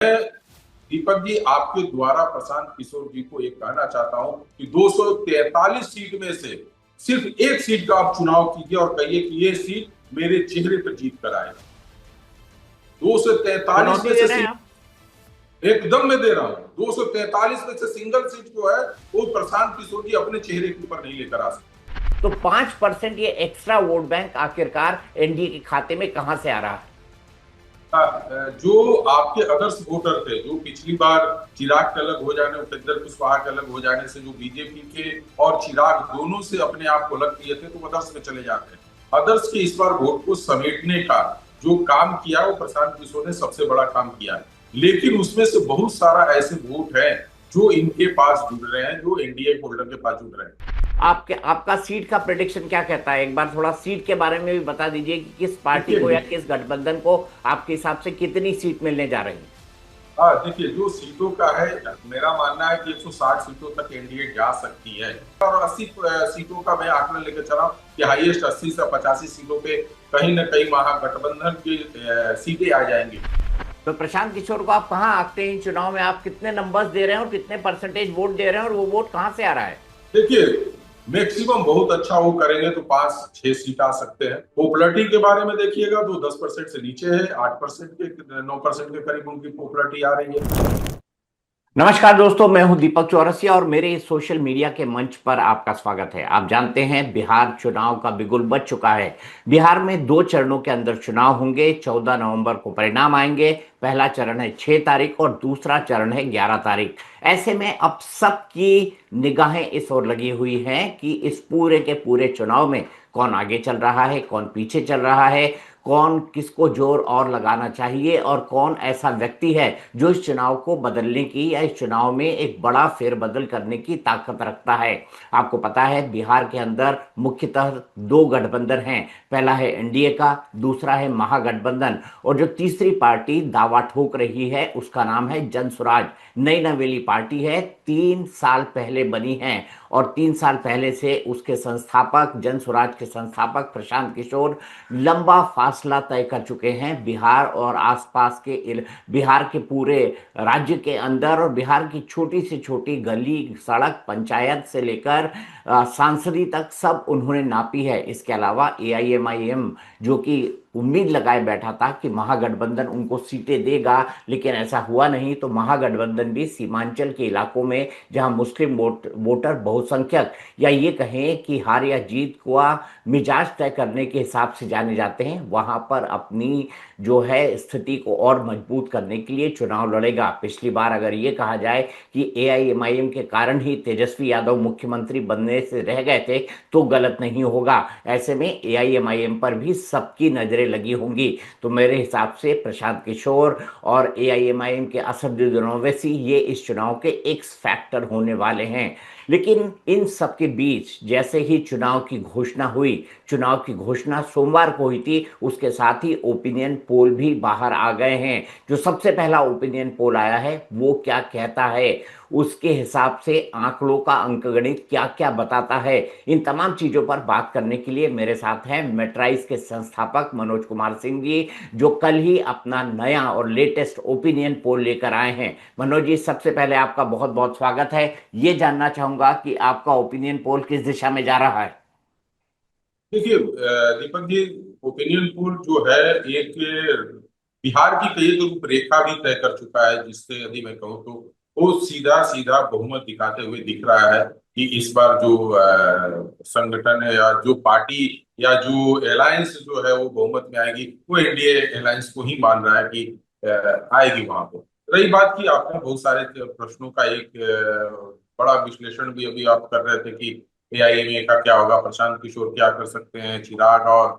मैं दीपक जी आपके द्वारा प्रशांत किशोर जी को एक कहना चाहता हूं कि 243 सीट में से सिर्फ एक सीट का आप चुनाव कीजिए और कहिए कि ये सीट मेरे चेहरे पर जीत कर आएगी। 243 चुनौती में दे से रहे हैं आप। एकदम मैं दे रहा हूं, 243 में से सिंगल सीट जो है वो प्रशांत किशोर जी अपने चेहरे के ऊपर नहीं लेकर आ सकते। तो 5% ये एक्स्ट्रा वोट बैंक आखिरकार एनडीए के खाते में कहां से आ रहा है? जो आपके आदर्श वोटर थे, जो पिछली बार चिराग के अलग हो जाने, उपेंद्र कुशवाहा के अलग हो जाने से जो बीजेपी के और चिराग दोनों से अपने आप को अलग किए थे, तो आदर्श में चले जाते हैं। आदर्श के इस बार वोट को समेटने का जो काम किया वो प्रशांत किशोर ने सबसे बड़ा काम किया है। लेकिन उसमें से बहुत सारा ऐसे वोट है जो इनके पास जुड़ रहे हैं, जो एनडीए होल्डर के पास जुड़ रहे हैं। आपका सीट का प्रेडिक्शन क्या कहता है? एक बार थोड़ा सीट के बारे में भी बता दीजिए कि किस पार्टी को या देखिए, किस गठबंधन को आपके हिसाब से कितनी सीट मिलने जा रही है। हाँ देखिए, जो सीटों का है, मेरा मानना है कि 160 सीटों तक एनडीए जा सकती है और 80 सीटों का मैं आंकलन लेकर चला कि हाईएस्ट 80 से 85 सीटों पे कहीं ना कहीं महागठबंधन की सीटें आ जाएंगी। तो प्रशांत किशोर को आप कहाँ आंकते हैं? इन चुनाव में आप कितने नंबर्स दे रहे हैं और कितने परसेंटेज वोट दे रहे हैं और वो वोट कहाँ से आ रहा है? देखिए, मैक्सिमम बहुत अच्छा वो करेंगे तो 5-6 सीट आ सकते हैं। पॉपुलरिटी के बारे में देखिएगा तो 10% से नीचे है, 8% के 9% के करीब उनकी पॉपुलरिटी आ रही है। नमस्कार दोस्तों, मैं हूं दीपक चौरसिया और मेरे इस सोशल मीडिया के मंच पर आपका स्वागत है। आप जानते हैं बिहार चुनाव का बिगुल बज चुका है। बिहार में 2 चरणों के अंदर चुनाव होंगे। 14 नवंबर को परिणाम आएंगे। पहला चरण है 6 तारीख और दूसरा चरण है 11 तारीख। ऐसे में अब सबकी निगाहें इस ओर लगी हुई हैं कि इस पूरे के पूरे चुनाव में कौन आगे चल रहा है, कौन पीछे चल रहा है, कौन किसको जोर और लगाना चाहिए और कौन ऐसा व्यक्ति है जो इस चुनाव को बदलने की या इस चुनाव में एक बड़ा फेरबदल करने की ताकत रखता है। आपको पता है बिहार के अंदर मुख्यतः 2 गठबंधन हैं। पहला है एनडीए का, दूसरा है महागठबंधन और जो तीसरी पार्टी दावा ठोक रही है उसका नाम है जनसुराज। नई नवेली पार्टी है, 3 साल पहले बनी है और 3 साल पहले से उसके संस्थापक, जनसुराज के संस्थापक प्रशांत किशोर लंबा फासला तय कर चुके हैं बिहार और आसपास के बिहार के पूरे राज्य के अंदर और बिहार की छोटी से छोटी गली सड़क पंचायत से लेकर सांसदी तक सब उन्होंने नापी है। इसके अलावा एआईएमआईएम जो कि उम्मीद लगाए बैठा था कि महागठबंधन उनको सीटें देगा, लेकिन ऐसा हुआ नहीं। तो महागठबंधन भी सीमांचल के इलाकों में जहां मुस्लिम वोटर बहुसंख्यक या ये कहें कि हार या जीत का मिजाज तय करने के हिसाब से जाने जाते हैं, वहां पर अपनी जो है स्थिति को और मजबूत करने के लिए चुनाव लड़ेगा। पिछली बार अगर ये कहा जाए कि एआईएमआईएम के कारण ही तेजस्वी यादव मुख्यमंत्री बनने से रह गए थे तो गलत नहीं होगा। ऐसे में एआईएमआईएम पर भी सबकी नजरें लगी होंगी। तो मेरे हिसाब से प्रशांत किशोर और एआईएमआईएम के असदुद्दीन ओवैसी ये इस चुनाव के एक्स फैक्टर होने वाले हैं। लेकिन इन सबके बीच जैसे ही चुनाव की घोषणा हुई, चुनाव की घोषणा सोमवार को हुई थी, उसके साथ ही ओपिनियन पोल भी बाहर आ गए हैं। जो सबसे पहला ओपिनियन पोल आया है वो क्या कहता है, उसके हिसाब से आंकड़ों का अंकगणित क्या क्या बताता है, इन तमाम चीजों पर बात करने के लिए मेरे साथ हैं मेट्राइस के संस्थापक मनोज कुमार सिंह जी, जो कल ही अपना नया और लेटेस्ट ओपिनियन पोल लेकर आए हैं। मनोज जी, सबसे पहले आपका बहुत बहुत स्वागत है। ये जानना चाहूंगा कि आपका ओपिनियन पोल किस दिशा में जा रहा है। देखिए दीपक जी, ओपिनियन पोल जो है एक बिहार की कई तो रूपरेखा भी तय कर चुका है, जिससे यदि मैं कहूँ तो वो सीधा सीधा बहुमत दिखाते हुए दिख रहा है कि इस बार जो संगठन है या जो पार्टी या जो अलायंस जो है वो बहुमत में आएगी, वो एनडीए अलायंस को ही मान रहा है कि आएगी वहां पर। रही बात की आपने बहुत सारे प्रश्नों का एक बड़ा विश्लेषण भी अभी आप कर रहे थे कि एआईएमए का क्या होगा, प्रशांत किशोर क्या कर सकते हैं, चिराग और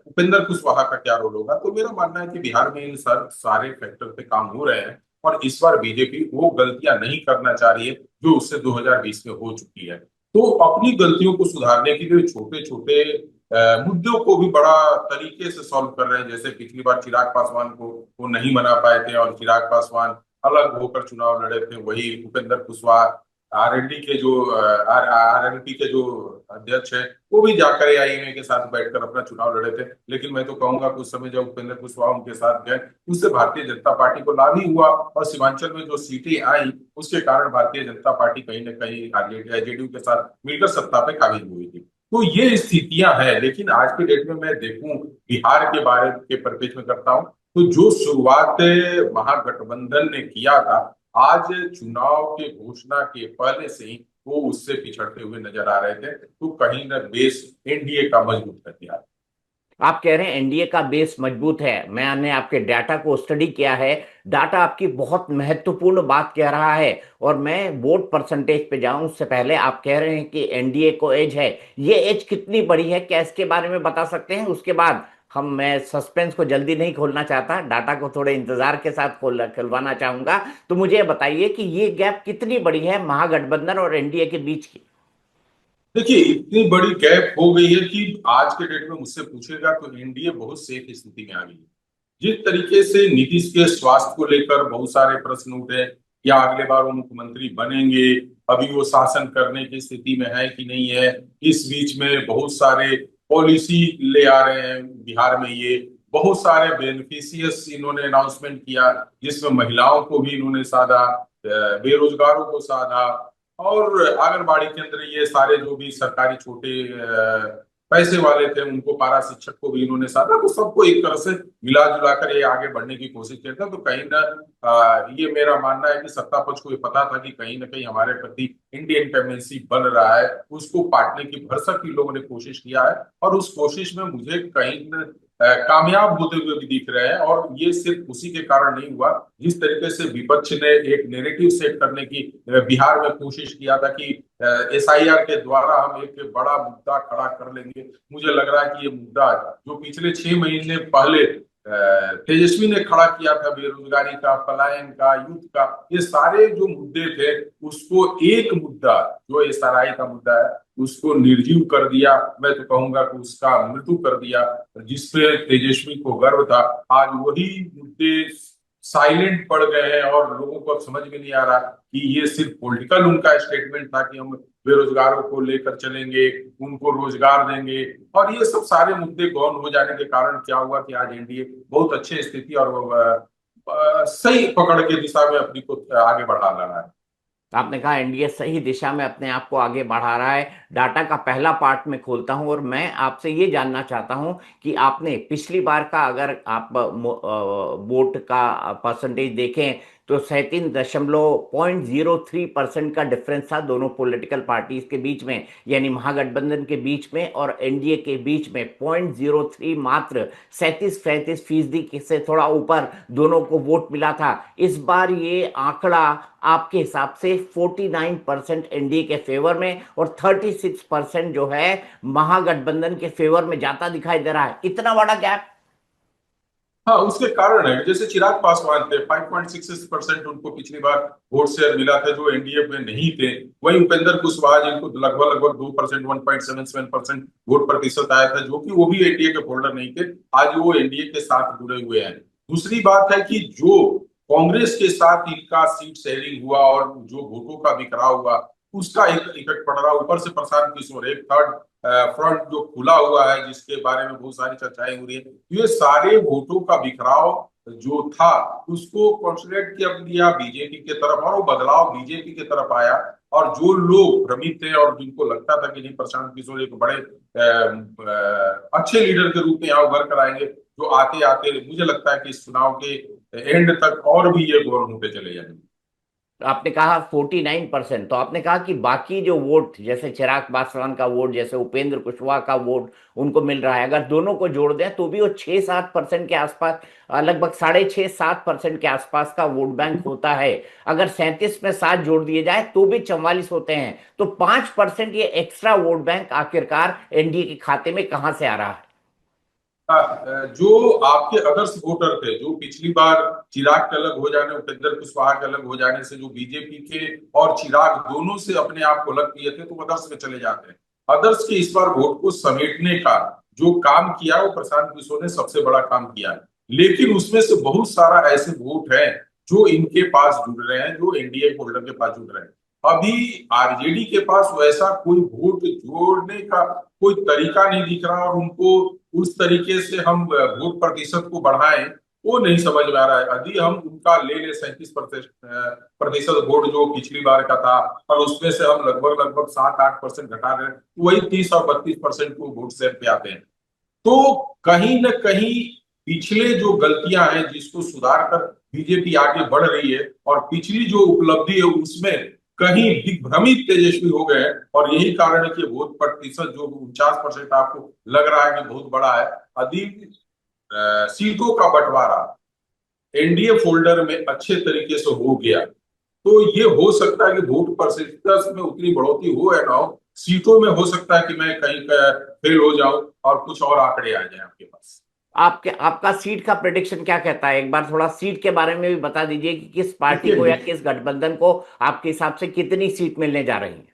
उपेंद्र कुशवाहा का क्या रोल होगा। तो मेरा मानना है कि बिहार में इन सारे फैक्टर पे काम हो रहे हैं और इस बार बीजेपी वो गलतियां नहीं करना चाह रही है जो उससे 2020 में हो चुकी है। तो अपनी गलतियों को सुधारने के लिए छोटे छोटे मुद्दों को भी बड़ा तरीके से सॉल्व कर रहे हैं। जैसे पिछली बार चिराग पासवान को वो नहीं मना पाए थे और चिराग पासवान अलग होकर चुनाव लड़े थे, वही उपेंद्र कुशवाहा आरएनडी के जो आरएनपी के जो अध्यक्ष है, वो भी जाकर एआईएमए के साथ बैठकर अपना चुनाव लड़े थे। लेकिन मैं तो कहूंगा कि उस समय जब उपेंद्र कुशवाहा उनके साथ गए, उससे भारतीय जनता पार्टी को लाभ ही हुआ, और सीमांचल में जो सीटें आई उसके कारण भारतीय जनता पार्टी कहीं ना कहीं जेडीयू के साथ मिलकर सत्ता पे काबिज हुई थी। तो ये स्थितियां हैं। लेकिन आज के डेट में मैं देखूं, बिहार के बारे के परिप्रेक्ष्य में करता हूं, तो जो शुरुआत महागठबंधन ने किया था, आज चुनाव के घोषणा के पहले से ही वो उससे पिछड़ते हुए नजर आ रहे थे। तो कहीं ना बेस एनडीए का मजबूत है बिहार। आप कह रहे हैं एनडीए का बेस मजबूत है, मैंने आपके डाटा को स्टडी किया है। डाटा आपकी बहुत महत्वपूर्ण बात कह रहा है। और मैं वोट परसेंटेज पे जाऊं उससे पहले आप कह रहे हैं कि एनडीए को एज है। ये एज कितनी बड़ी है, क्या इसके बारे में बता सकते हैं? उसके बाद हम, मैं सस्पेंस को जल्दी नहीं खोलना चाहता, डाटा को थोड़े इंतजार के साथ खुलवाना चाहूंगा। तो मुझे ये बताइए कि ये गैप कितनी बड़ी है महागठबंधन और एनडीए के बीच की। देखिए, इतनी बड़ी गैप हो गई है कि आज के डेट में मुझसे पूछेगा तो एनडीए बहुत सेफ स्थिति में आ गई है। जिस तरीके से नीतीश के स्वास्थ्य को लेकर बहुत सारे प्रश्न उठे, क्या अगले बार वो मुख्यमंत्री बनेंगे, अभी वो शासन करने की स्थिति में है कि नहीं है, इस बीच में बहुत सारे पॉलिसी ले आ रहे हैं बिहार में। ये बहुत सारे बेनिफिशियस इन्होंने अनाउंसमेंट किया, जिसमें महिलाओं को भी इन्होंने साधा, बेरोजगारों को साधा, और आंगनबाड़ी केंद्र, ये सारे जो भी सरकारी छोटे पैसे वाले थे उनको, पारा शिक्षक को भी इन्होंने साधा। तो सबको एक तरह से मिला जुला कर ये आगे बढ़ने की कोशिश करते हैं। तो कहीं ना ये मेरा मानना है कि सत्ता पक्ष को ये पता था कि कहीं ना कहीं हमारे प्रति इंडियन टेंडेंसी बन रहा है, उसको पाटने की भरसक ही लोगों ने कोशिश किया है। और उस कोशिश में मुझे कहीं कामयाब होते हुए भी दिख रहे हैं। और ये सिर्फ उसी के कारण नहीं हुआ, जिस तरीके से विपक्ष ने एक नेरेटिव सेट करने की बिहार में कोशिश किया था कि एसआईआर के द्वारा हम एक बड़ा मुद्दा खड़ा कर लेंगे। मुझे लग रहा है कि ये मुद्दा जो पिछले 6 महीने पहले तेजस्वी ने खड़ा किया था, बेरोजगारी का, पलायन का, युद्ध का, ये सारे जो मुद्दे थे, उसको एक मुद्दा जो एसआरआई का मुद्दा है उसको निर्जीव कर दिया। मैं तो कहूंगा कि उसका मृत्यु कर दिया, जिसपे तेजस्वी को गर्व था। आज वही मुद्दे साइलेंट पड़ गए हैं और लोगों को अब समझ में नहीं आ रहा कि ये सिर्फ पॉलिटिकल उनका स्टेटमेंट था कि हम बेरोजगारों को लेकर चलेंगे, उनको रोजगार देंगे। और ये सब सारे मुद्दे गौन हो जाने के कारण क्या हुआ कि आज एनडीए बहुत अच्छे स्थिति और सही पकड़ के दिशा में अपनी को आगे बढ़ा रहा है। आपने कहा एनडीए सही दिशा में अपने आप को आगे बढ़ा रहा है। डाटा का पहला पार्ट में खोलता हूं और मैं आपसे ये जानना चाहता हूं कि आपने पिछली बार का, अगर आप वोट का परसेंटेज देखें तो 37.03% का डिफरेंस था दोनों पॉलिटिकल पार्टीज के बीच में, यानी महागठबंधन के बीच में और एनडीए के बीच में 0.03, मात्र 37-35% से थोड़ा ऊपर दोनों को वोट मिला था। इस बार ये आंकड़ा आपके हिसाब से 49% एनडीए के फेवर में और 36% जो है महागठबंधन के फेवर में जाता दिखाई दे रहा है। इतना बड़ा गैप। हाँ, उसके कारण है। जैसे चिराग पासवान थे, 5.66% उनको पिछली बार वोट शेयर मिला था जो एनडीए में नहीं थे। वहीं उपेंद्र कुशवाहा जिनको लगभग लगभग 2%, 1.77% वोट प्रतिशत आया था, जो कि वो भी एनडीए के फोल्डर नहीं थे, आज वो एनडीए के साथ जुड़े हुए हैं। दूसरी बात है कि जो कांग्रेस के साथ इनका सीट शेयरिंग हुआ और जो वोटों का बिखराव हुआ, उसका एक इफेक्ट पड़ रहा है। ऊपर से प्रशांत किशोर, एक थर्ड फ्रंट जो खुला हुआ है, जिसके बारे में बहुत सारी चर्चाएं हो रही है, ये सारे वोटों का बिखराव जो था उसको कंसोलिडेट किया बीजेपी के तरफ, और वो बदलाव बीजेपी के तरफ आया। और जो लोग भ्रमित थे और जिनको लगता था कि नहीं, प्रशांत किशोर एक बड़े अच्छे लीडर के रूप में यहाँ उभर कर आएंगे, जो आते आते मुझे लगता है कि इस चुनाव के एंड तक और भी ये गौर होते चले जाएंगे। आपने कहा 49%, तो आपने कहा कि बाकी जो वोट, जैसे चिराग पासवान का वोट, जैसे उपेंद्र कुशवाहा का वोट उनको मिल रहा है, अगर दोनों को जोड़ दें तो भी वो 6-7% के आसपास, लगभग 6.5-7% के आसपास का वोट बैंक होता है। अगर 37 में 7 जोड़ दिए जाए तो भी 44 होते हैं। तो 5% ये एक्स्ट्रा वोट बैंक आखिरकार एनडीए के खाते में कहां से आ रहा है? जो आपके अदर्स वोटर थे, जो पिछली बार चिराग के अलग हो जाने, उपेंद्र कुशवाहा के अलग हो जाने से जो बीजेपी के और चिराग दोनों से अपने आप को अलग किए थे, तो अदर्स में चले जाते हैं। अदर्स के इस बार वोट को समेटने का जो काम किया वो प्रशांत किशोर ने सबसे बड़ा काम किया है। लेकिन उसमें से बहुत सारा ऐसे वोट है जो इनके पास जुड़ रहे हैं, जो एनडीए होल्डर के पास जुड़ रहे हैं। अभी आरजेडी के पास वैसा कोई वोट जोड़ने का कोई तरीका नहीं दिख रहा, और उनको उस तरीके से हम वोट प्रतिशत को बढ़ाएं, वो नहीं समझ में आ रहा है। यदि हम उनका ले ले 37% वोट जो पिछली बार का था, और उसमें से हम लगभग लगभग 7-8% घटा रहे हैं, तो वही 30 और 32% को वोट शेयर पे आते हैं। तो कहीं न कहीं पिछले जो गलतियां हैं जिसको सुधार कर बीजेपी आगे बढ़ रही है, और पिछली जो उपलब्धि है उसमें कहीं दिग्भ्रमित तेजस्वी हो गए हैं, और यही कारण है कि वोट प्रतिशत जो 49% आपको लग रहा है कि बहुत बड़ा है। अधिक सीटों का बंटवारा एनडीए फोल्डर में अच्छे तरीके से हो गया, तो ये हो सकता है कि वोट परसेंटेज में उतनी बढ़ोतरी हो या ना हो, सीटों में हो सकता है कि मैं कहीं फेल हो जाऊं और कुछ और आंकड़े आ जाए आपके पास। आपके आपका सीट का प्रेडिक्शन क्या कहता है? एक बार थोड़ा सीट के बारे में भी बता दीजिए कि किस पार्टी को या देखिए, किस गठबंधन को आपके हिसाब से कितनी सीट मिलने जा रही है।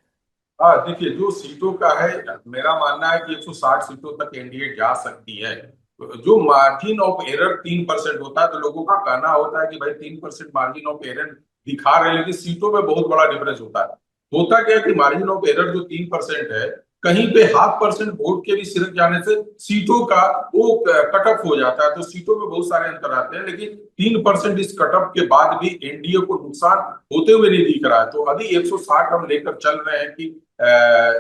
हाँ देखिए, जो सीटों का है, मेरा मानना है कि 160 सीटों तक एनडीए जा सकती है। जो मार्जिन ऑफ एरर 3% होता है, तो लोगों का कहना होता है कि भाई 3% मार्जिन ऑफ एरर दिखा रहे हैं, लेकिन सीटों में बहुत बड़ा डिफरेंस होता है। होता क्या है कि मार्जिन ऑफ एरर जो 3% है, कहीं पे 0.5% वोट के भी सिरक जाने से सीटों का वो कट ऑफ हो जाता है, तो सीटों में बहुत सारे अंतर आते हैं, लेकिन 3% इस कट ऑफ के बाद भी एनडीए को नुकसान होते हुए नहीं दिख रहा है। तो अभी 160 हम लेकर चल रहे हैं कि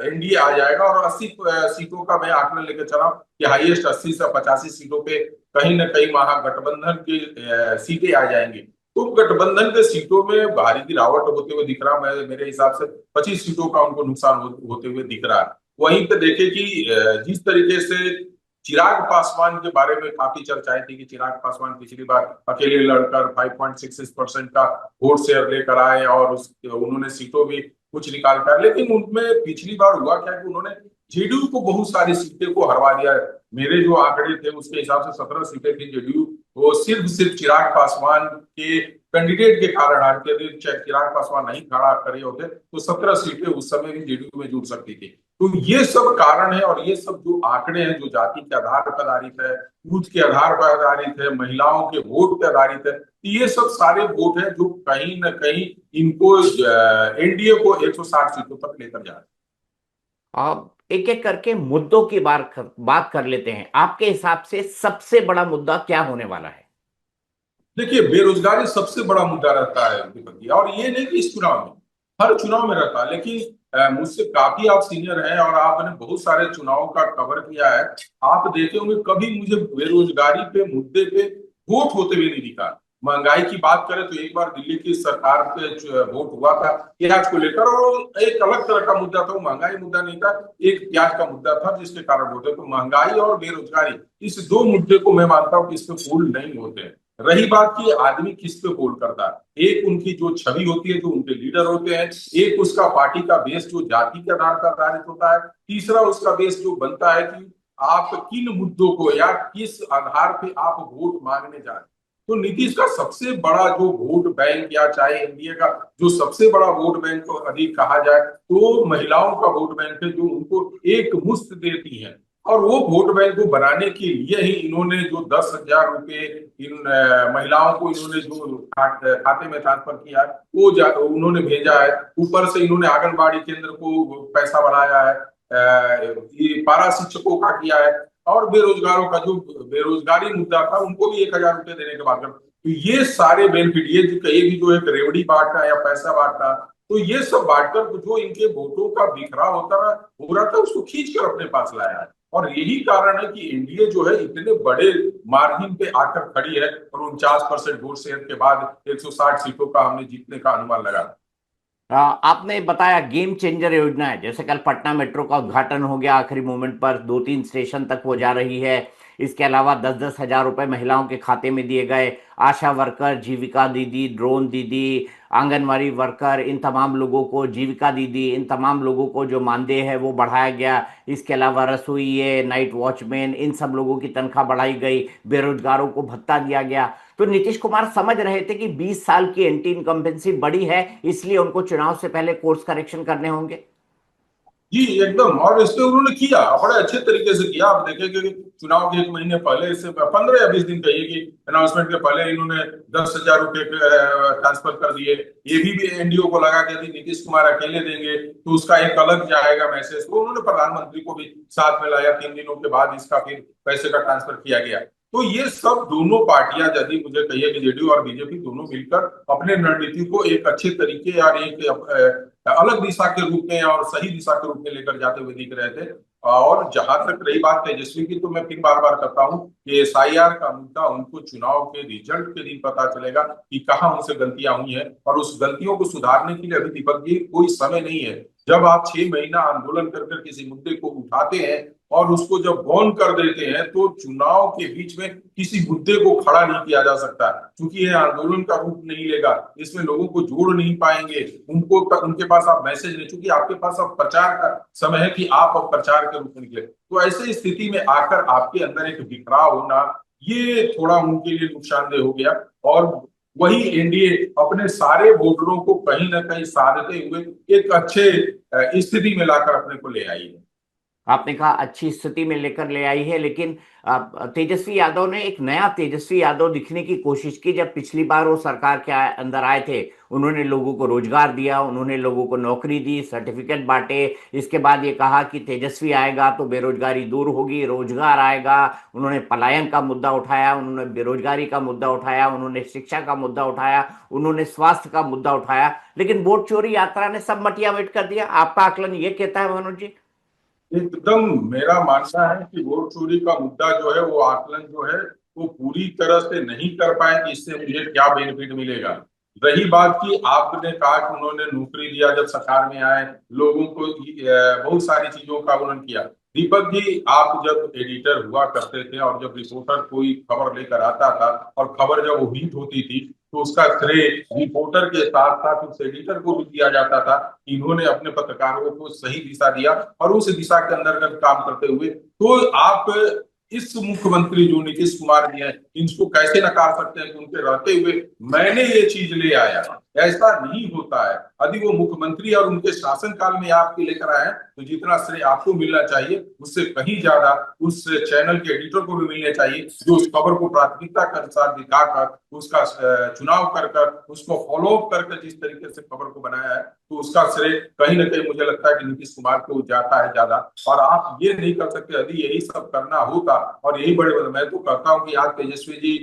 एनडीए आ जाएगा, और 80 सीटों का मैं आंकलन लेकर चला कि हाईएस्ट 80 से 85 सीटों पे कहीं ना कहीं महागठबंधन की सीटें आ जाएंगी। तो गठबंधन के सीटों में भारी गिरावट होते हुए दिख रहा, मैं मेरे हिसाब से 25 सीटों का उनको नुकसान होते हुए दिख रहा है। वहीं पे देखे कि जिस तरीके से चिराग पासवान के बारे में काफी चर्चाएं थी कि चिराग पासवान पिछली बार अकेले लड़कर 5.66% का वोट शेयर लेकर आए, और उन्होंने सीटों भी कुछ निकाल कर, लेकिन उनमें पिछली बार हुआ क्या कि उन्होंने जेडीयू को बहुत सारी सीटें को हरवा दिया है। मेरे जो आंकड़े थे उसके हिसाब से 17 सीटें थी जेडीयू, वो सिर्फ सिर्फ चिराग पासवान के कैंडिडेट के कारण हारती थी। चिराग पासवान नहीं खड़ा करे होते तो 17 सीटें उस समय भी जेडीयू में जुड़ सकती थी। तो ये सब कारण है, और ये सब जो आंकड़े हैं जो जाति के आधार पर आधारित है, बूथ के आधार पर आधारित है, महिलाओं के वोट पर आधारित है, तो ये सब सारे वोट है जो कहीं ना कहीं इनको एनडीए को 160 सीटों तक लेकर जा रहे हैं। आप एक एक करके मुद्दों की बात कर लेते हैं। आपके हिसाब से सबसे बड़ा मुद्दा क्या होने वाला है? देखिए, बेरोजगारी सबसे बड़ा मुद्दा रहता है दीपक जी, और ये नहीं कि इस चुनाव में, हर चुनाव में रहता है। लेकिन मुझसे काफी आप सीनियर हैं और आपने बहुत सारे चुनावों का कवर किया है। आप देखे होंगे कभी मुझे बेरोजगारी पे मुद्दे पे वोट होते हुए नहीं दिखा। महंगाई की बात करें तो एक बार दिल्ली की सरकार पे वोट हुआ था प्याज को लेकर, और वो एक अलग तरह का मुद्दा था, वो महंगाई मुद्दा नहीं था, एक प्याज का मुद्दा था जिसके कारण होते। तो महंगाई और बेरोजगारी, इस दो मुद्दे को मैं मानता हूँ कि इस पे फूल नहीं होते हैं। रही बात की आदमी किस पे वोट करता है, एक उनकी जो छवि होती है, जो उनके लीडर होते हैं, एक उसका पार्टी का बेस जो जाति के आधार पर आधारित होता है, तीसरा उसका बेस जो बनता है कि आप किन मुद्दों को या किस आधार पे आप वोट मांगने जा रहे हैं। तो नीतीश का सबसे बड़ा जो वोट बैंक, या चाहे एनडीए का जो सबसे बड़ा वोट बैंक को अधिक कहा जाए, तो महिलाओं का वोट बैंक है, जो उनको एक मुश्त देती है। और वो वोट बैंक को बनाने के लिए ही इन्होंने जो 10,000 रुपए इन महिलाओं को इन्होंने जो खाते में ट्रांसफर किया है, वो उन्होंने भेजा है। ऊपर से इन्होंने आंगनबाड़ी केंद्र को पैसा बढ़ाया है, ये पारा शिक्षकों का किया है, और बेरोजगारों का जो बेरोजगारी मुद्दा था उनको भी 1,000 रुपए देने के बाद तो ये सारे बेनिफिट, ये जो कहीं भी जो एक रेवड़ी बांटना या पैसा बांटना, तो ये सब बांटकर जो इनके वोटों का बिखराव हो रहा था उसको खींच कर अपने पास लाया है। और यही कारण है कि एनडीए जो है इतने बड़े मार्जिन पे आकर खड़ी है, और 49% वोट शेयर के बाद 160 सीटों का हमने जीतने का अनुमान लगा। आपने बताया गेम चेंजर योजना है, जैसे कल पटना मेट्रो का उद्घाटन हो गया, आखिरी मोमेंट पर 2-3 स्टेशन तक वो जा रही है। इसके अलावा 10-10 हजार रुपए महिलाओं के खाते में दिए गए। आशा वर्कर, जीविका दीदी, ड्रोन दीदी, आंगनवाड़ी वर्कर, इन तमाम लोगों को, जीविका दीदी, इन तमाम लोगों को जो मानदेय है वो बढ़ाया गया। इसके अलावा रसोइये, नाइट वॉचमैन, इन सब लोगों की तनख्वाह बढ़ाई गई। बेरोजगारों को भत्ता दिया गया। तो नीतीश कुमार समझ रहे थे कि 20 साल की एंटी इनकम्बेंसी बड़ी है, इसलिए उनको चुनाव से पहले कोर्स करेक्शन करने होंगे। जी एकदम। और इस पे उन्होंने किया, बड़े अच्छे तरीके से किया। आप देखें कि चुनाव के 1 महीने पहले से 15 या 20 दिन कहिए कि अनाउंसमेंट के पहले इन्होंने 10,000 रुपये ट्रांसफर कर दिए। ये भी एनडीओ को लगा कि यदि नीतीश कुमार अकेले देंगे तो उसका एक अलग जाएगा मैसेज, तो उन्होंने प्रधानमंत्री को भी साथ में लाया। 3 दिनों के बाद इसका फिर पैसे का ट्रांसफर किया गया। तो ये सब दोनों पार्टियां, यदि मुझे कहिए कि जेडीयू और बीजेपी दोनों मिलकर अपने रणनीति को एक अच्छे तरीके और एक अलग दिशा के रूप में और सही दिशा के रूप में लेकर जाते हुए दिख रहे थे। और जहां तक रही बात तेजस्वी की, तो मैं फिर बार बार कहता हूं कि एसआईआर का मुद्दा उनको चुनाव के रिजल्ट के दिन पता चलेगा कि कहाँ उनसे गलतियां हुई हैं, और उस गलतियों को सुधारने के लिए अभी दीपक जी कोई समय नहीं है। जब आप 6 महीना आंदोलन कर कर किसी मुद्दे को उठाते हैं और उसको जब बॉन कर देते हैं, तो चुनाव के बीच में किसी मुद्दे को खड़ा नहीं किया जा सकता। क्योंकि यह आंदोलन का रूप नहीं लेगा, इसमें लोगों को जोड़ नहीं पाएंगे, उनको उनके पास आप मैसेज नहीं, चूंकि आपके पास अब प्रचार का समय है कि आप अब प्रचार के रूप में निकले। तो ऐसे स्थिति में आकर आपके अंदर एक बिखराव होना, ये थोड़ा उनके लिए नुकसानदेह हो गया। और वही एनडीए अपने सारे वोटरों को कहीं ना कहीं साधते हुए एक अच्छे स्थिति में लाकर अपने को ले आई है। आपने कहा अच्छी स्थिति में लेकर ले आई है, लेकिन तेजस्वी यादव ने एक नया तेजस्वी यादव दिखने की कोशिश की। जब पिछली बार वो सरकार के अंदर आए थे, उन्होंने लोगों को रोजगार दिया, उन्होंने लोगों को नौकरी दी, सर्टिफिकेट बांटे। इसके बाद ये कहा कि तेजस्वी आएगा तो बेरोजगारी दूर होगी, रोजगार आएगा। उन्होंने पलायन का मुद्दा उठाया, उन्होंने बेरोजगारी का मुद्दा उठाया, उन्होंने शिक्षा का मुद्दा उठाया, उन्होंने स्वास्थ्य का मुद्दा उठाया। लेकिन वोट चोरी यात्रा ने सब मटिया मेट कर दिया। आपका आकलन ये कहता है मनोज जी? एकदम मेरा मानना है कि वोट चोरी का मुद्दा जो है, वो आकलन जो है वो पूरी तरह से नहीं कर पाए कि इससे मुझे क्या बेनिफिट मिलेगा। रही बात की, आपने कहा कि उन्होंने नौकरी दिया जब सरकार में आए, लोगों को बहुत सारी चीजों का उन्होंने किया। दीपक जी, आप जब एडिटर हुआ करते थे और जब रिपोर्टर कोई खबर लेकर आता था और खबर जब वो हिट होती थी, तो उसका श्रेय रिपोर्टर के साथ साथ उस एडिटर को भी दिया जाता था। इन्होंने अपने पत्रकारों को सही दिशा दिया और उस दिशा के अंतर्गत काम करते हुए, तो आप इस मुख्यमंत्री जो नीतीश कुमार जी हैं, इनको कैसे नकार सकते हैं कि उनके रहते हुए मैंने ये चीज ले आया। ऐसा नहीं होता है। यदि वो मुख्यमंत्री और उनके शासनकाल में आपके लेकर आए हैं, तो जितना श्रेय आपको मिलना चाहिए उससे कहीं ज्यादा उस चैनल के एडिटर को भी मिलने चाहिए, जो उस खबर को प्राथमिकता के अनुसार दिखाकर उसका चुनाव कर कर उसको फॉलो अप करके जिस तरीके से खबर को बनाया है, तो उसका श्रेय कहीं ना कहीं मुझे लगता है कि नीतीश कुमार को जाता है ज्यादा। और आप ये नहीं कर सकते। यदि यही सब करना होता और यही बड़े बड़े, मैं तो कहता हूँ कि आज तेजस्वी जी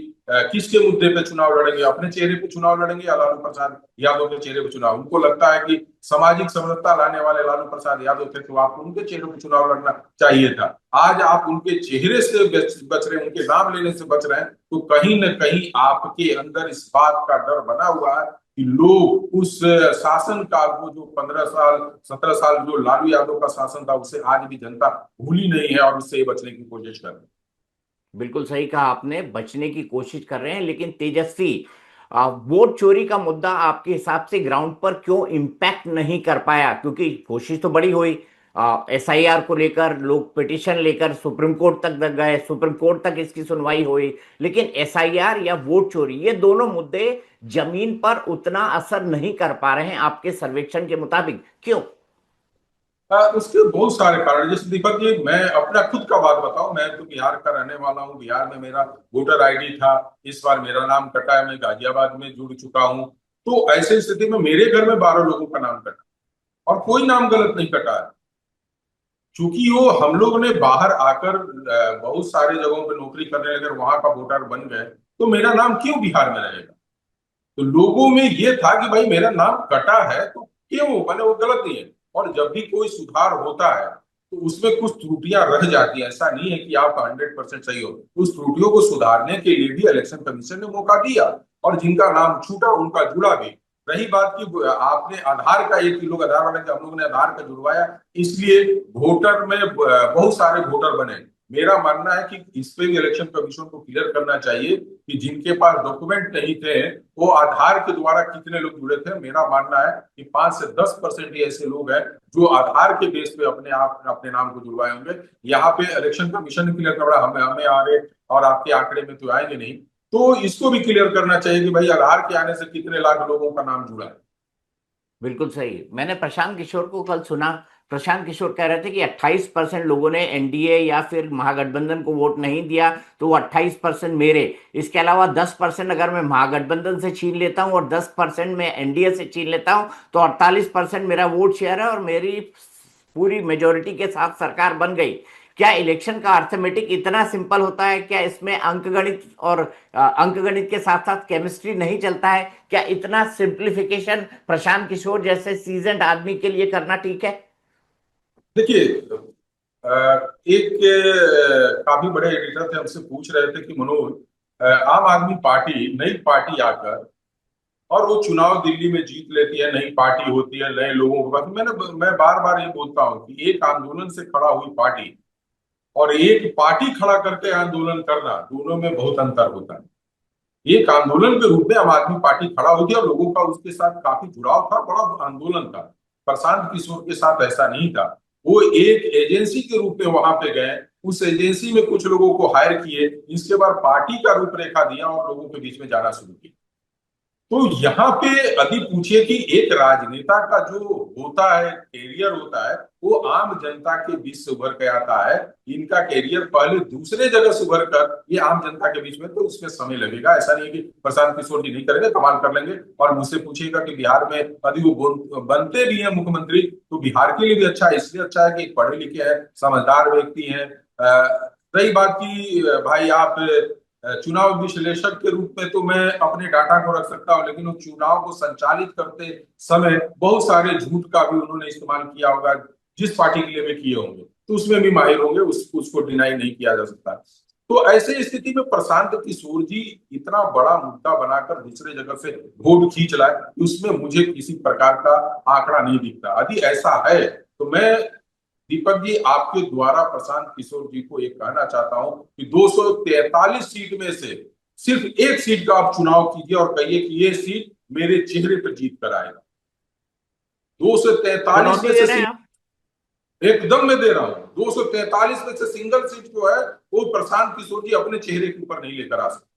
किसके मुद्दे पे चुनाव लड़ेंगे? अपने चेहरे पे चुनाव लड़ेंगे या लालू प्रसाद यादव के चेहरे पे चुनाव? उनको लगता है कि सामाजिक समरसता लाने वाले लालू प्रसाद यादव थे, तो आपको उनके चेहरे पे चुनाव लड़ना चाहिए था। आज आप उनके चेहरे से बच रहे हैं, उनके नाम लेने से बच रहे हैं, तो कहीं ना कहीं आपके अंदर इस बात का डर बना हुआ है कि लोग उस शासन काल को, जो 15 साल 17 साल जो लालू यादव का शासन था, उसे आज भी जनता भूली नहीं है और उससे बचने की कोशिश कर रही है। बिल्कुल सही कहा आपने, बचने की कोशिश कर रहे हैं। लेकिन तेजस्वी, वोट चोरी का मुद्दा आपके हिसाब से ग्राउंड पर क्यों इम्पैक्ट नहीं कर पाया? क्योंकि कोशिश तो बड़ी हुई, एसआईआर को लेकर लोग पिटिशन लेकर सुप्रीम कोर्ट तक गए, सुप्रीम कोर्ट तक इसकी सुनवाई हुई। लेकिन एसआईआर या वोट चोरी, ये दोनों मुद्दे जमीन पर उतना असर नहीं कर पा रहे हैं आपके सर्वेक्षण के मुताबिक, क्यों? उसके बहुत सारे कारण। जैसे दीपक जी, मैं अपना खुद का बात बताऊं, मैं तो बिहार का रहने वाला हूं। बिहार में मेरा वोटर आईडी था, इस बार मेरा नाम कटा है, मैं गाजियाबाद में जुड़ चुका हूं। तो ऐसे स्थिति में मेरे घर में 12 लोगों का नाम कटा और कोई नाम गलत नहीं कटा है। चूंकि वो हम लोग ने बाहर आकर बहुत सारे जगहों पे नौकरी करने लगे, वहां का वोटर बन गए, तो मेरा नाम क्यों बिहार में रहेगा? तो लोगों में ये था कि भाई मेरा नाम कटा है तो क्यों, मैंने वो गलत नहीं है। और जब भी कोई सुधार होता है तो उसमें कुछ त्रुटियां रह जाती हैं। ऐसा नहीं है कि आप 100% सही हो। उस त्रुटियों को सुधारने के लिए भी इलेक्शन कमीशन ने मौका दिया, और जिनका नाम छूटा उनका जुड़ा भी। रही बात की, आपने आधार का, एक लोग आधार वाले हम लोग ने आधार का जुड़वाया, इसलिए वोटर में बहुत सारे वोटर बने। मेरा मानना है कि इस पे भी इलेक्शन कमीशन को क्लियर करना चाहिए कि जिनके पास डॉक्यूमेंट नहीं थे, वो आधार के द्वारा कितने लोग जुड़े थे। मेरा मानना है कि 5 से 10% ही ऐसे लोग हैं जो आधार के बेस पे अपने आप अपने नाम को जुड़वाए होंगे। यहाँ पे इलेक्शन कमीशन ने क्लियर कर, हमें हमें आ रहे और आपके आंकड़े में तो आएंगे नहीं। तो इसको भी क्लियर करना चाहिए कि भाई आधार के आने से कितने लाख लोगों का नाम जुड़ा है। बिल्कुल सही। मैंने प्रशांत किशोर को कल सुना प्रशांत किशोर कह रहे थे कि 28% लोगों ने एनडीए या फिर महागठबंधन को वोट नहीं दिया, तो वो 28% मेरे, इसके अलावा 10% अगर मैं महागठबंधन से छीन लेता हूं और 10% मैं एनडीए से छीन लेता हूं, तो 48% मेरा वोट शेयर है और मेरी पूरी मेजोरिटी के साथ सरकार बन गई। क्या इलेक्शन का अर्थमेटिक इतना सिंपल होता है? क्या इसमें अंकगणित और अंकगणित के साथ साथ केमिस्ट्री नहीं चलता है? क्या इतना सिंप्लीफिकेशन प्रशांत किशोर जैसे सीजन्ड आदमी के लिए करना ठीक है? देखिए, एक काफी बड़े एडिटर थे, हमसे पूछ रहे थे कि मनोज, आम आदमी पार्टी नई पार्टी आकर और वो चुनाव दिल्ली में जीत लेती है, नई पार्टी होती है, नए लोगों के पास। मैं बार बार ये बोलता हूँ कि एक आंदोलन से खड़ा हुई पार्टी और एक पार्टी खड़ा करके आंदोलन करना, दोनों में बहुत अंतर होता है। एक आंदोलन के रूप में आम आदमी पार्टी खड़ा हुई थी और लोगों का उसके साथ काफी जुड़ाव था, बड़ा आंदोलन था। प्रशांत किशोर के साथ ऐसा नहीं था। वो एक एजेंसी के रूप में वहां पे गए, उस एजेंसी में कुछ लोगों को हायर किए, इसके बाद पार्टी का रूपरेखा दिया और लोगों के बीच में जाना शुरू किया। तो यहाँ पे यदि पूछिए कि एक राजनेता का जो होता है, कैरियर होता है, वो आम जनता के बीच से उभर के आता है। इनका कैरियर पहले दूसरे जगह से उभर कर ये आम जनता के बीच में, तो उसमें समय लगेगा। ऐसा नहीं है कि प्रशांत किशोर जी नहीं करेंगे, कमाल कर लेंगे। और मुझसे पूछिएगा कि बिहार में यदि वो बनते भी हैं मुख्यमंत्री, तो बिहार के लिए भी अच्छा है। इसलिए अच्छा है कि पढ़े लिखे हैं, समझदार व्यक्ति हैं। रही बात की भाई आप चुनाव विश्लेषक के रूप में, तो मैं अपने डाटा को रख सकता हूं, लेकिन वो चुनाव को संचालित करते समय बहुत सारे झूठ का भी उन्होंने इस्तेमाल किया होगा, जिस पार्टी के लिए भी किए होंगे, तो उसमें भी माहिर होंगे। उसको डिनाई नहीं किया जा सकता। तो ऐसे स्थिति में प्रशांत किशोर जी इतना बड़ा मुद्दा बनाकर दूसरे जगह से वोट खींच लाए, उसमें मुझे किसी प्रकार का आंकड़ा नहीं दिखता। यदि ऐसा है तो मैं दीपक जी आपके द्वारा प्रशांत किशोर जी को एक कहना चाहता हूं कि 243 सीट में से सिर्फ एक सीट का आप चुनाव कीजिए और कहिए कि ये सीट मेरे चेहरे पर जीत कर आएगा। 243 चुनौती में दे से रहे हैं सीट आप? एकदम मैं दे रहा हूं। 243 में से सिंगल सीट जो है वो प्रशांत किशोर जी अपने चेहरे के ऊपर नहीं लेकर आ सकते।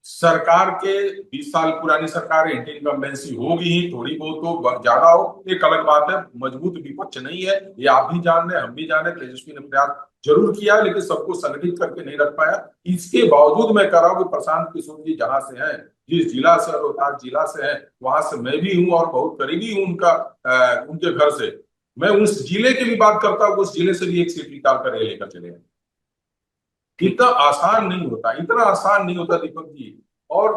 सरकार के 20 साल पुरानी सरकार, एंटी इनकम्बेंसी होगी ही, थोड़ी बहुत हो ज्यादा हो एक अलग बात है। मजबूत विपक्ष नहीं है, ये आप भी जान रहे हैं, हम भी जान रहे हैं। तेजस्वी ने प्रयास जरूर किया, लेकिन सबको संगठित करके नहीं रख पाया। इसके बावजूद मैं कह रहा हूं कि प्रशांत किशोर जी जहां से हैं, जिस जिला से, रोहतास जिला से हैं, वहां से मैं भी हूं और बहुत करीबी हूं उनका, उनके घर से। मैं उस जिले की भी बात करता हूं, उस जिले से भी एक सीट निकाल कर ये लेकर चले। ठीक। इतना आसान नहीं होता, इतना आसान नहीं होता दीपक जी। और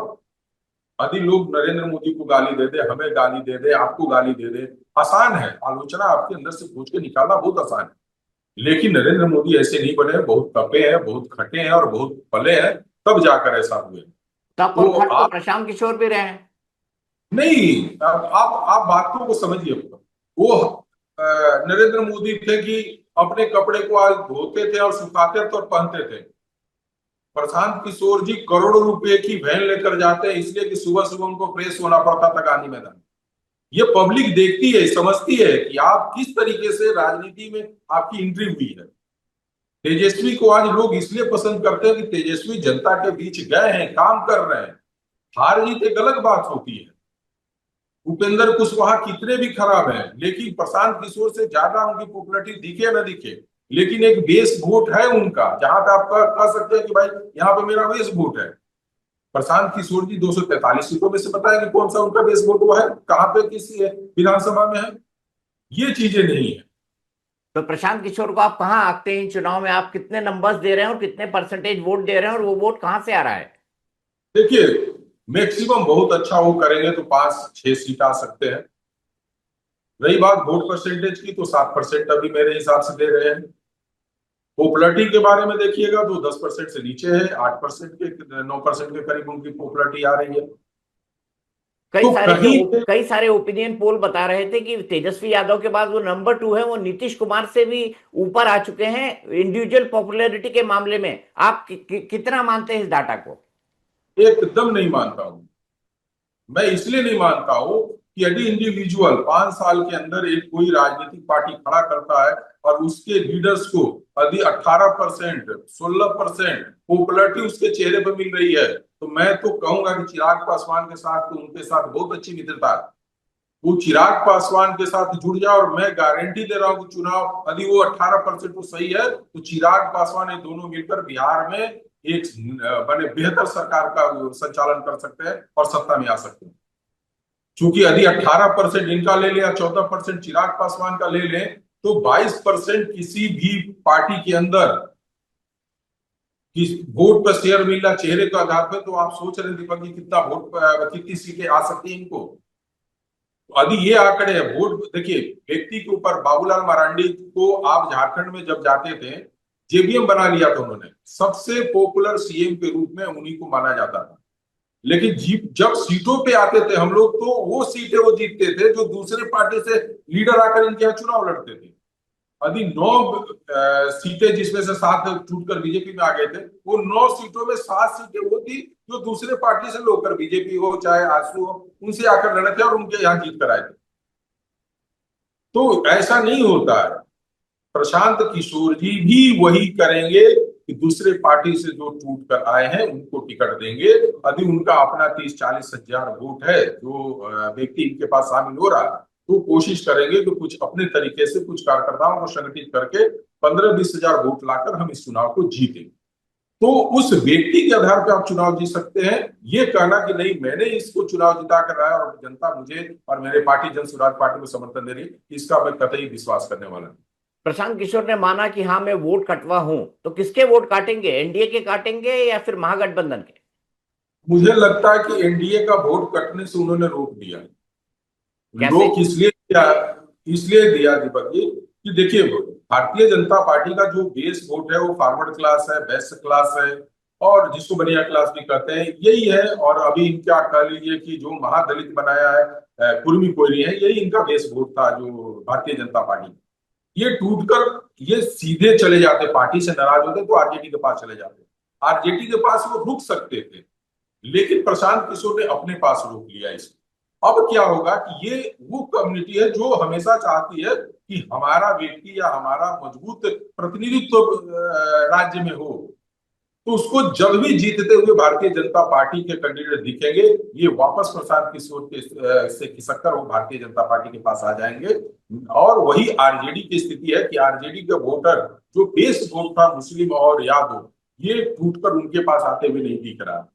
यदि लोग नरेंद्र मोदी को गाली दे दे, हमें गाली दे दे, आपको गाली दे दे, आसान है। आलोचना आपके अंदर से खोज के निकालना बहुत आसान है। लेकिन नरेंद्र मोदी ऐसे नहीं बने, बहुत तपे हैं, बहुत खटे हैं और बहुत पले हैं, तब जाकर ऐसा हुए। तप और तो खट तो आप प्रशांत किशोर भी रहे हैं। नहीं, आप बातों को समझिए। वो नरेंद्र मोदी थे कि अपने कपड़े को आज धोते थे और सुखाते थे और पहनते थे। प्रशांत किशोर जी करोड़ों रुपए की वैन लेकर जाते हैं, इसलिए कि सुबह सुबह उनको फ्रेश होना पड़ता था गांधी मैदान। ये पब्लिक देखती है, समझती है कि आप किस तरीके से राजनीति में आपकी एंट्री हुई है। तेजस्वी को आज लोग इसलिए पसंद करते हैं कि तेजस्वी जनता के बीच गए हैं, काम कर रहे हैं। हार जीत एक अलग बात होती है। उपेंद्र कुशवाहा कितने भी खराब हैं, लेकिन प्रशांत किशोर से ज्यादा उनकी पॉपुलैरिटी दिखे ना दिखे, लेकिन एक बेस वोट है उनका, जहां पे आप कह सकते हैं कि भाई यहाँ पे मेरा बेस वोट है। प्रशांत किशोर जी 243 सीटों में से बताया कि कौन सा उनका बेस वोट हुआ है, कहाँ पे, किस विधानसभा में है। ये चीजें नहीं है। तो प्रशांत किशोर को आप कहाँ आंकते हैं इन चुनाव में? आप कितने नंबर्स दे रहे हैं और कितने परसेंटेज वोट दे रहे हैं, और वो वोट कहाँ से आ रहा है? देखिए, मैक्सिमम बहुत अच्छा वो करेंगे तो 5-6 सीट आ सकते हैं। रही बात वोट परसेंटेज की, तो 7% अभी मेरे हिसाब से दे रहे हैं। पॉपुलरिटी के बारे में देखिएगा तो 10% से नीचे है, 8% के, 9% के करीब उनकी पॉपुलरिटी आ रही है। तो कहीं पे कई सारे ओपिनियन पोल बता रहे थे कि तेजस्वी यादव के बाद वो नंबर 2 है, वो नीतीश कुमार से भी ऊपर आ चुके हैं इंडिविजुअल पॉपुलैरिटी के मामले में। आप कितना मानते हैं इस डाटा को? एकदम नहीं मानता हूं। मैं इसलिए नहीं मानता हूं कि यदि इंडिविजुअल 5 साल के अंदर एक कोई राजनीतिक पार्टी खड़ा करता है और उसके लीडर्स को यदि 18%, 16% पॉपुलरिटी उसके चेहरे पर मिल रही है, तो मैं तो कहूंगा कि चिराग पासवान के साथ तो उनके साथ बहुत अच्छी मित्रता है। वो चिराग पासवान के साथ जुड़ जाए, और मैं गारंटी दे रहा हूं कि चुनाव यदि वो 18% तो सही है, तो चिराग पासवान ये दोनों मिलकर बिहार में एक बने बेहतर सरकार का संचालन कर सकते हैं और सत्ता में आ सकते हैं। क्योंकि यदि 18% इनका ले लें या 14% चिराग पासवान का ले लें, तो 22% किसी भी पार्टी के अंदर कि वोट पर शेयर मिल रहा चेहरे के आधार पर, तो आप सोच रहे हैं दीपक जी कितना वोट, कितनी सीटें आ सकती हैं इनको। यदि ये आंकड़े हैं वोट, देखिए व्यक्ति के ऊपर, बाबूलाल मरांडी को आप झारखंड में जब जाते थे, जेबीएम बना लिया था उन्होंने, सबसे पॉपुलर सीएम के रूप में उन्हीं को माना जाता था। लेकिन जब सीटों पे आते थे हम लोग, तो वो सीटें वो जीतते थे जो दूसरे पार्टी से लीडर आकर इनके यहाँ चुनाव लड़ते थे। यदि 9 सीटें जिसमें से 7 टूटकर बीजेपी में आ गए थे, वो 9 सीटों में 7 सीटें वो थी जो दूसरे पार्टी से लोग कर, बीजेपी हो चाहे आजसू हो, उनसे आकर लड़े थे और उनके यहाँ जीत कर आए थे। तो ऐसा नहीं होता है। प्रशांत किशोर जी भी वही करेंगे कि दूसरे पार्टी से जो टूट कर आए हैं उनको टिकट देंगे। यदि उनका अपना 30-40 हजार वोट है जो व्यक्ति इनके पास शामिल हो रहा है, तो कोशिश करेंगे कि कुछ अपने तरीके से कुछ कार्यकर्ताओं को संगठित करके 15-20 हजार वोट लाकर हम इस चुनाव को जीतें। तो उस व्यक्ति के आधार पर आप चुनाव जीत सकते हैं। ये कहना कि नहीं मैंने इसको चुनाव जिता कर रहा है और जनता मुझे और मेरे पार्टी जन स्वराज पार्टी को समर्थन दे रही, इसका मैं कतई विश्वास करने वाला नहीं। प्रशांत किशोर ने माना कि हाँ मैं वोट कटवा हूं, तो किसके वोट काटेंगे? एनडीए के काटेंगे या फिर महागठबंधन के? मुझे लगता है कि एनडीए का वोट कटने से उन्होंने रोक दिया। कैसे? रोक इसलिए दिया दीपक जी कि देखिए, भारतीय जनता पार्टी का जो बेस वोट है वो फॉरवर्ड क्लास है, बेस्ट क्लास है, और जिसको बनिया क्लास भी कहते हैं, यही है। और अभी इनका कह लीजिए कि जो महादलित बनाया है, कुर्मी कोयरी है, यही इनका बेस वोट था जो भारतीय जनता पार्टी। ये टूटकर ये सीधे चले जाते, पार्टी से नाराज होते तो आरजेडी के पास चले जाते। आरजेडी के पास वो रुक सकते थे, लेकिन प्रशांत किशोर ने अपने पास रोक लिया इसको। अब क्या होगा कि ये वो कम्युनिटी है जो हमेशा चाहती है कि हमारा व्यक्ति या हमारा मजबूत प्रतिनिधित्व राज्य में हो, तो उसको जब भी जीतते हुए भारतीय जनता पार्टी के कैंडिडेट दिखेंगे, ये वापस प्रशांत किशोर के से खिसक कर वो भारतीय जनता पार्टी के पास आ जाएंगे। और वही आरजेडी की स्थिति है कि आरजेडी के वोटर जो बेस वोट था मुस्लिम और यादव, ये टूटकर उनके पास आते हुए नहीं दिख रहा।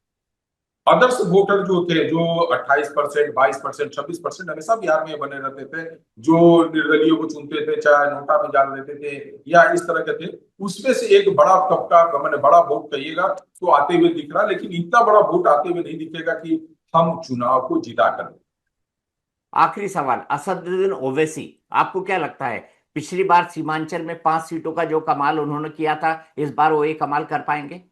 अदर्स वोटर जो थे, जो 28%, 22%, 26% हमेशा बिहार में बने रहते थे, जो निर्दलीयों को चुनते थे, चाहे नोटा में डाल देते थे या इस तरह के थे, उसमें से एक बड़ा तबका, मैंने बड़ा वोट कहिएगा तो आते हुए दिख रहा, लेकिन इतना बड़ा वोट आते हुए नहीं दिखेगा कि हम चुनाव को जिता कर। आखिरी सवाल, असदुद्दीन ओवैसी, आपको क्या लगता है पिछली बार सीमांचल में 5 सीटों का जो कमाल उन्होंने किया था, इस बार वो ये कमाल कर पाएंगे?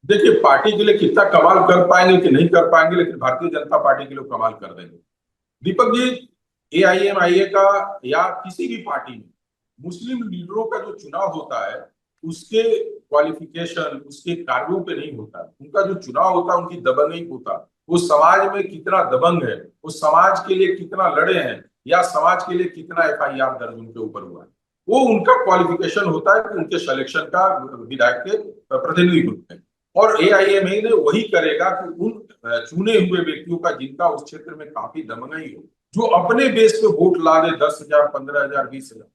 देखिए, पार्टी के लिए कितना कमाल कर पाएंगे कि नहीं कर पाएंगे, लेकिन भारतीय जनता पार्टी के लिए कमाल कर देंगे। दीपक जी, एआईएमआईए का या किसी भी पार्टी में मुस्लिम लीडरों का जो चुनाव होता है, उसके क्वालिफिकेशन, उसके कार्यों पे नहीं होता। उनका जो चुनाव होता है उनकी दबंगई होता। वो समाज में कितना दबंग है, वो समाज के लिए कितना लड़े हैं, या समाज के लिए कितना एफआईआर दर्ज उनके ऊपर हुआ है, वो उनका क्वालिफिकेशन होता है कि उनके सिलेक्शन का विधायक के प्रतिनिधि ग्रुप में। और एआईएमआई ने वही करेगा कि उन चुने हुए व्यक्तियों का, जिनका उस क्षेत्र में काफी दबंगई हो, जो अपने बेस पे वोट ला दे, 10 हजार, 15 हजार, 20 हजार,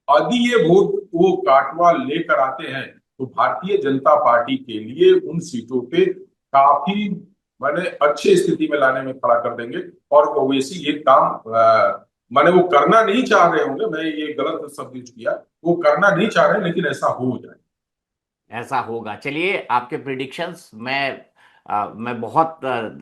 यदि ये वोट वो काटवा लेकर आते हैं, तो भारतीय जनता पार्टी के लिए उन सीटों पे काफी माने अच्छी स्थिति में लाने में खड़ा कर देंगे। और ओवैसी ये काम माने वो करना नहीं चाह रहे होंगे, मैं ये गलत शब्द यूज किया, वो करना नहीं चाह रहे, लेकिन ऐसा हो जाए। ऐसा होगा। चलिए, आपके प्रिडिक्शंस मैं बहुत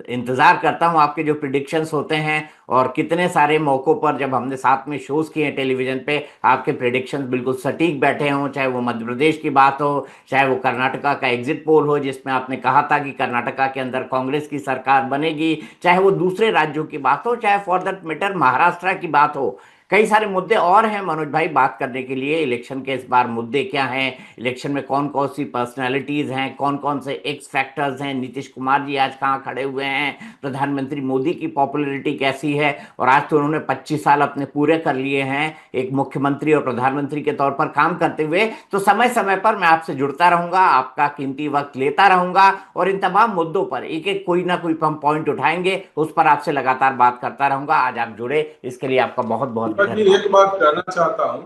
इंतजार करता हूं आपके जो प्रिडिक्शंस होते हैं। और कितने सारे मौकों पर जब हमने साथ में शोज किए हैं टेलीविजन पे, आपके प्रिडिक्शंस बिल्कुल सटीक बैठे हों, चाहे वो मध्य प्रदेश की बात हो, चाहे वो कर्नाटका का एग्जिट पोल हो जिसमें आपने कहा था कि कर्नाटका के अंदर कांग्रेस की सरकार बनेगी, चाहे वो दूसरे राज्यों की बात हो, चाहे फॉर दैट मैटर महाराष्ट्र की बात हो। कई सारे मुद्दे और हैं मनोज भाई बात करने के लिए। इलेक्शन के इस बार मुद्दे क्या हैं, इलेक्शन में कौन कौन सी पर्सनैलिटीज हैं, कौन कौन से एक्स फैक्टर्स हैं, नीतीश कुमार जी आज कहाँ खड़े हुए हैं, प्रधानमंत्री मोदी की पॉपुलैरिटी कैसी है। और आज तो उन्होंने 25 साल अपने पूरे कर लिए हैं एक मुख्यमंत्री और प्रधानमंत्री के तौर पर काम करते हुए। तो समय समय पर मैं आपसे जुड़ता रहूंगा, आपका कीमती वक्त लेता रहूंगा, और इन तमाम मुद्दों पर एक एक कोई ना कोई हम पॉइंट उठाएंगे, उस पर आपसे लगातार बात करता रहूंगा। आज आप जुड़े, इसके लिए आपका बहुत बहुत दीपक जी, धन्यवाद। एक बात कहना चाहता हूँ,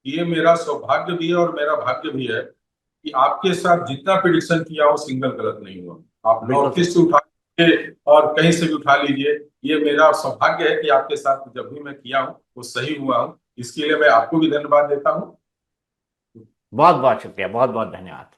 ये मेरा सौभाग्य भी है और मेरा भाग्य भी है कि आपके साथ जितना प्रिडिक्शन किया वो सिंगल गलत नहीं हुआ। आप बिल्कुल नॉर्थ सही। ईस्ट से उठा लीजिए और कहीं से भी उठा लीजिए, ये मेरा सौभाग्य है कि आपके साथ जब भी मैं किया हूँ वो सही हुआ हूँ। इसके लिए मैं आपको भी धन्यवाद देता हूँ। बहुत बहुत शुक्रिया, बहुत बहुत धन्यवाद।